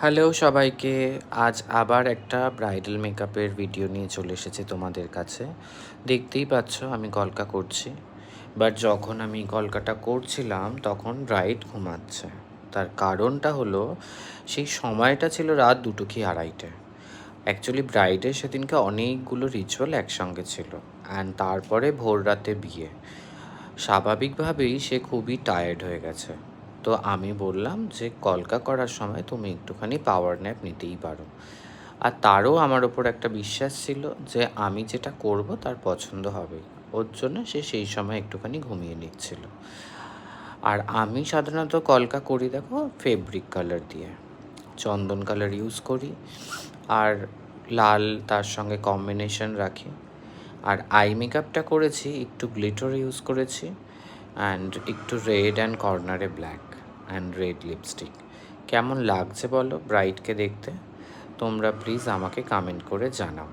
Hello সবাইকে, আজ আবার একটা ব্রাইডাল মেকআপের ভিডিও নিয়ে চলে এসেছি তোমাদের কাছে। দেখতেই পাচ্ছ আমি কলকা করছি, বাট যখন আমি কলকাটা করছিলাম তখন ব্রাইড ঘুমাচ্ছে। তার কারণটা হলো সেই সময়টা ছিল রাত 2টো কি 2:30টে। অ্যাকচুয়ালি ব্রাইডের সেদিনকে অনেকগুলো রিচুয়াল একসঙ্গে ছিল, অ্যান্ড তারপরে ভোর রাতে বিয়ে। স্বাভাবিকভাবেই সে খুবই টায়ার্ড হয়ে গেছে। তো আমি বললাম যে কলকা করার সময় তুমি একটুখানি পাওয়ার ন্যাপ নিতেই পারো। আর তারও আমার ওপর একটা বিশ্বাস ছিল যে আমি যেটা করব তার পছন্দ হবে। ওর জন্য সে সেই সময় একটুখানি ঘুমিয়ে নিচ্ছিল। আর আমি সাধারণত কলকা করি দেখো ফেব্রিক কালার দিয়ে, চন্দন কালার ইউজ করি, আর লাল তার সঙ্গে কম্বিনেশন রাখি। আর আই মেকআপটা করেছি একটু গ্লিটার ইউজ করেছি, অ্যান্ড একটু রেড অ্যান্ড কর্নারে ব্ল্যাক অ্যান্ড রেড লিপস্টিক। কেমন লাগছে বলো ব্রাইডকে দেখতে? তোমরা প্লিজ আমাকে কমেন্ট করে জানাও।